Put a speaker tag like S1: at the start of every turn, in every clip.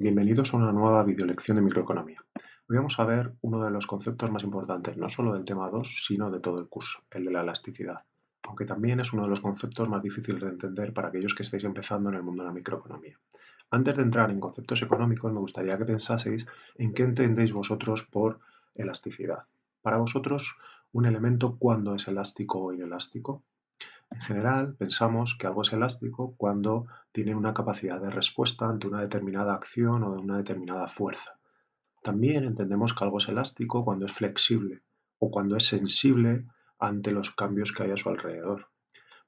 S1: Bienvenidos a una nueva videolección de microeconomía. Hoy vamos a ver uno de los conceptos más importantes, no solo del tema 2, sino de todo el curso, el de la elasticidad, aunque también es uno de los conceptos más difíciles de entender para aquellos que estáis empezando en el mundo de la microeconomía. Antes de entrar en conceptos económicos, me gustaría que pensaseis en qué entendéis vosotros por elasticidad. Para vosotros, un elemento, ¿cuándo es elástico o inelástico? En general, pensamos que algo es elástico cuando tiene una capacidad de respuesta ante una determinada acción o de una determinada fuerza. También entendemos que algo es elástico cuando es flexible o cuando es sensible ante los cambios que hay a su alrededor.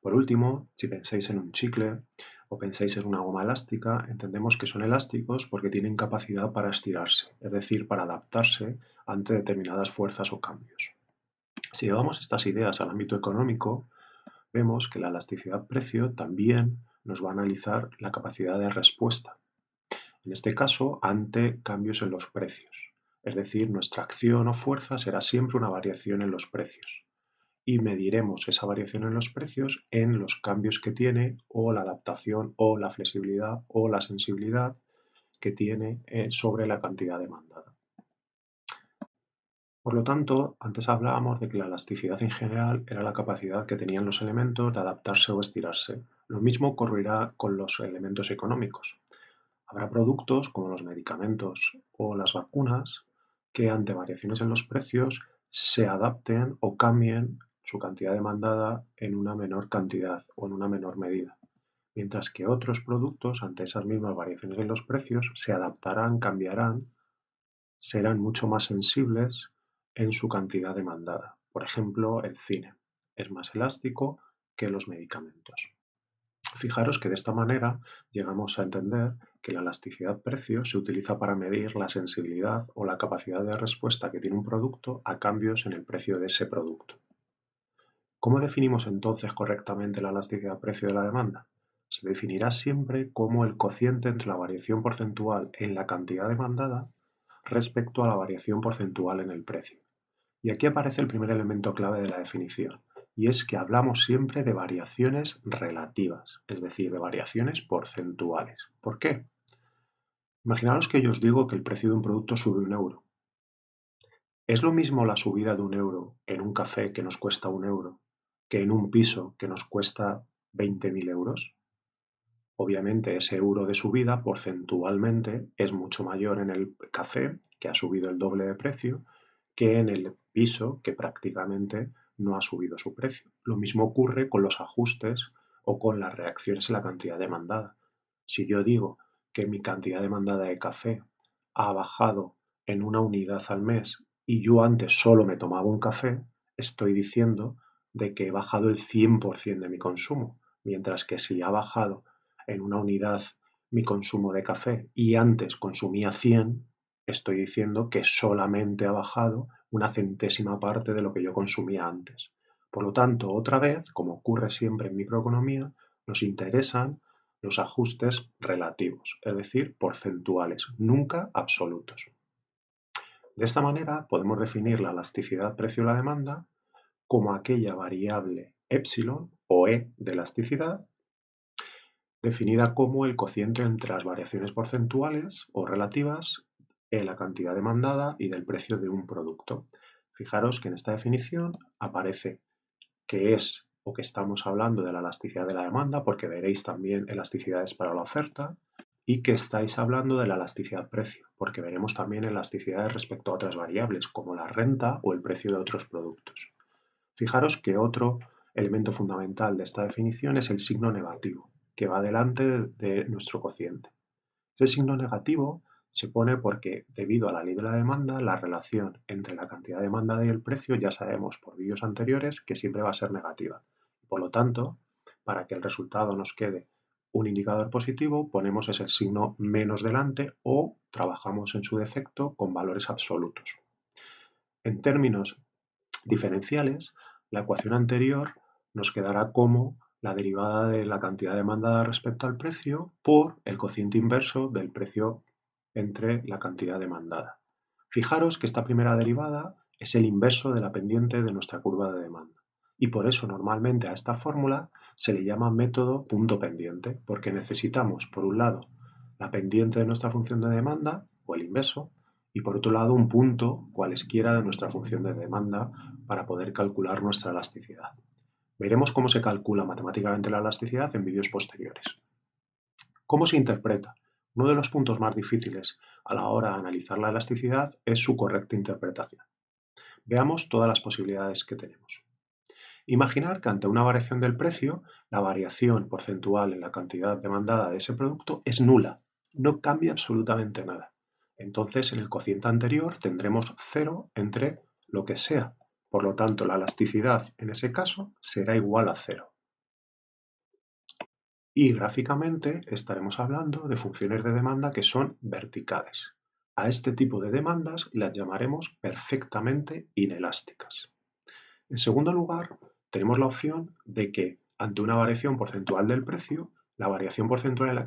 S1: Por último, si pensáis en un chicle o pensáis en una goma elástica, entendemos que son elásticos porque tienen capacidad para estirarse, es decir, para adaptarse ante determinadas fuerzas o cambios. Si llevamos estas ideas al ámbito económico, vemos que la elasticidad-precio también nos va a analizar la capacidad de respuesta, en este caso ante cambios en los precios. Es decir, nuestra acción o fuerza será siempre una variación en los precios y mediremos esa variación en los precios en los cambios que tiene o la adaptación o la flexibilidad o la sensibilidad que tiene sobre la cantidad demandada. Por lo tanto, antes hablábamos de que la elasticidad en general era la capacidad que tenían los elementos de adaptarse o estirarse. Lo mismo ocurrirá con los elementos económicos. Habrá productos como los medicamentos o las vacunas que ante variaciones en los precios se adapten o cambien su cantidad demandada en una menor cantidad o en una menor medida, mientras que otros productos ante esas mismas variaciones en los precios se adaptarán, cambiarán, serán mucho más sensibles en su cantidad demandada. Por ejemplo, el cine es más elástico que los medicamentos. Fijaros que de esta manera llegamos a entender que la elasticidad-precio se utiliza para medir la sensibilidad o la capacidad de respuesta que tiene un producto a cambios en el precio de ese producto. ¿Cómo definimos entonces correctamente la elasticidad-precio de la demanda? Se definirá siempre como el cociente entre la variación porcentual en la cantidad demandada respecto a la variación porcentual en el precio. Y aquí aparece el primer elemento clave de la definición, y es que hablamos siempre de variaciones relativas, es decir, de variaciones porcentuales. ¿Por qué? Imaginaos que yo os digo que el precio de un producto sube 1 euro. ¿Es lo mismo la subida de 1 euro en un café que nos cuesta 1 euro que en un piso que nos cuesta 20.000 euros? Obviamente ese euro de subida porcentualmente es mucho mayor en el café, que ha subido el doble de precio, que en el piso, que prácticamente no ha subido su precio. Lo mismo ocurre con los ajustes o con las reacciones en la cantidad demandada. Si yo digo que mi cantidad demandada de café ha bajado en una unidad al mes y yo antes solo me tomaba un café, estoy diciendo de que he bajado el 100% de mi consumo, mientras que si ha bajado en una unidad mi consumo de café y antes consumía 100, estoy diciendo que solamente ha bajado una centésima parte de lo que yo consumía antes. Por lo tanto, otra vez, como ocurre siempre en microeconomía, nos interesan los ajustes relativos, es decir, porcentuales, nunca absolutos. De esta manera podemos definir la elasticidad precio de la demanda como aquella variable epsilon o E de elasticidad definida como el cociente entre las variaciones porcentuales o relativas en la cantidad demandada y del precio de un producto. Fijaros que en esta definición aparece que es o que estamos hablando de la elasticidad de la demanda, porque veréis también elasticidades para la oferta, y que estáis hablando de la elasticidad precio, porque veremos también elasticidades respecto a otras variables, como la renta o el precio de otros productos. Fijaros que otro elemento fundamental de esta definición es el signo negativo, que va delante de nuestro cociente. Ese signo negativo se pone porque, debido a la ley de la demanda, la relación entre la cantidad demandada y el precio ya sabemos por vídeos anteriores que siempre va a ser negativa. Por lo tanto, para que el resultado nos quede un indicador positivo, ponemos ese signo menos delante o trabajamos en su defecto con valores absolutos. En términos diferenciales, la ecuación anterior nos quedará como la derivada de la cantidad demandada respecto al precio por el cociente inverso del precio entre la cantidad demandada. Fijaros que esta primera derivada es el inverso de la pendiente de nuestra curva de demanda. Y por eso normalmente a esta fórmula se le llama método punto pendiente, porque necesitamos, por un lado, la pendiente de nuestra función de demanda o el inverso, y por otro lado un punto cualesquiera de nuestra función de demanda para poder calcular nuestra elasticidad. Veremos cómo se calcula matemáticamente la elasticidad en vídeos posteriores. ¿Cómo se interpreta? Uno de los puntos más difíciles a la hora de analizar la elasticidad es su correcta interpretación. Veamos todas las posibilidades que tenemos. Imaginar que ante una variación del precio, la variación porcentual en la cantidad demandada de ese producto es nula, no cambia absolutamente nada. Entonces, en el cociente anterior tendremos 0 entre lo que sea. Por lo tanto, la elasticidad en ese caso será igual a 0. Y gráficamente estaremos hablando de funciones de demanda que son verticales. A este tipo de demandas las llamaremos perfectamente inelásticas. En segundo lugar, tenemos la opción de que ante una variación porcentual del precio, la variación porcentual en la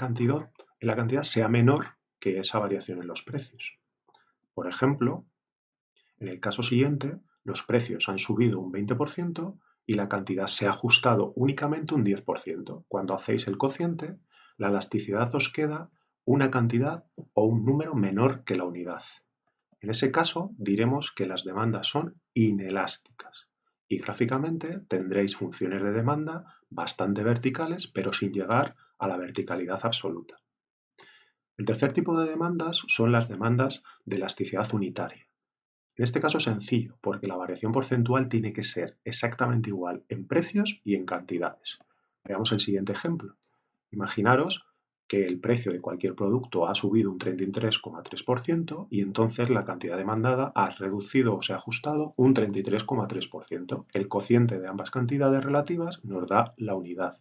S1: cantidad sea menor que esa variación en los precios. Por ejemplo, en el caso siguiente, los precios han subido un 20% y la cantidad se ha ajustado únicamente un 10%. Cuando hacéis el cociente, la elasticidad os queda una cantidad o un número menor que la unidad. En ese caso, diremos que las demandas son inelásticas y gráficamente tendréis funciones de demanda bastante verticales, pero sin llegar a la verticalidad absoluta. El tercer tipo de demandas son las demandas de elasticidad unitaria. En este caso es sencillo, porque la variación porcentual tiene que ser exactamente igual en precios y en cantidades. Veamos el siguiente ejemplo. Imaginaros que el precio de cualquier producto ha subido un 33,3% y entonces la cantidad demandada ha reducido o se ha ajustado un 33,3%. El cociente de ambas cantidades relativas nos da la unidad.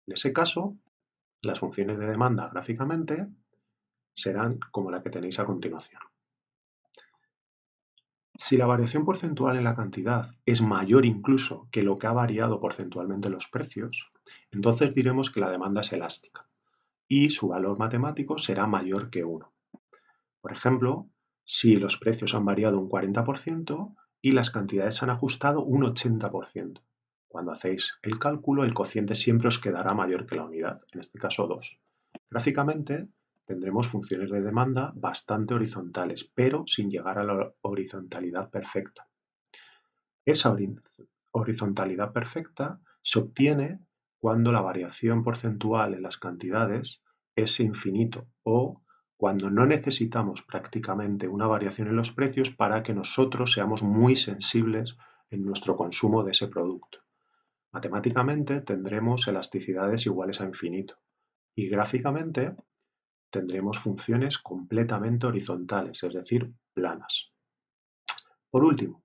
S1: En ese caso, las funciones de demanda gráficamente serán como la que tenéis a continuación. Si la variación porcentual en la cantidad es mayor incluso que lo que ha variado porcentualmente los precios, entonces diremos que la demanda es elástica y su valor matemático será mayor que 1. Por ejemplo, si los precios han variado un 40% y las cantidades se han ajustado un 80%. Cuando hacéis el cálculo, el cociente siempre os quedará mayor que la unidad, en este caso 2. Gráficamente, tendremos funciones de demanda bastante horizontales, pero sin llegar a la horizontalidad perfecta. Esa horizontalidad perfecta se obtiene cuando la variación porcentual en las cantidades es infinito o cuando no necesitamos prácticamente una variación en los precios para que nosotros seamos muy sensibles en nuestro consumo de ese producto. Matemáticamente tendremos elasticidades iguales a infinito y gráficamente tendremos funciones completamente horizontales, es decir, planas. Por último,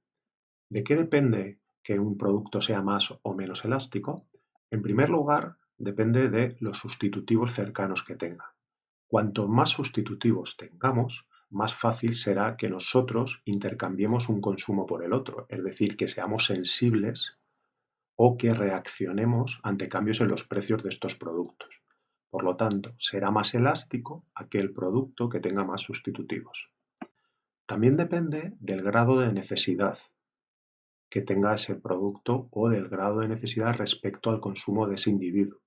S1: ¿de qué depende que un producto sea más o menos elástico? En primer lugar, depende de los sustitutivos cercanos que tenga. Cuanto más sustitutivos tengamos, más fácil será que nosotros intercambiemos un consumo por el otro, es decir, que seamos sensibles o que reaccionemos ante cambios en los precios de estos productos. Por lo tanto, será más elástico aquel producto que tenga más sustitutivos. También depende del grado de necesidad que tenga ese producto o del grado de necesidad respecto al consumo de ese individuo.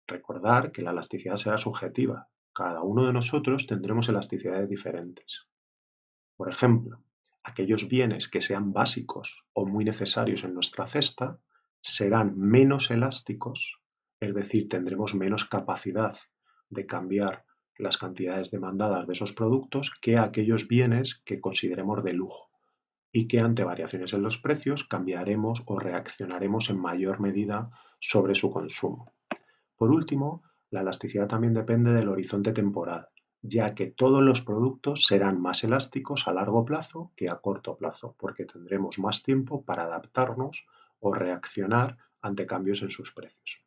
S1: Recordar que la elasticidad será subjetiva. Cada uno de nosotros tendremos elasticidades diferentes. Por ejemplo, aquellos bienes que sean básicos o muy necesarios en nuestra cesta serán menos elásticos, es decir, tendremos menos capacidad de cambiar las cantidades demandadas de esos productos que aquellos bienes que consideremos de lujo y que ante variaciones en los precios cambiaremos o reaccionaremos en mayor medida sobre su consumo. Por último, la elasticidad también depende del horizonte temporal, ya que todos los productos serán más elásticos a largo plazo que a corto plazo, porque tendremos más tiempo para adaptarnos o reaccionar ante cambios en sus precios.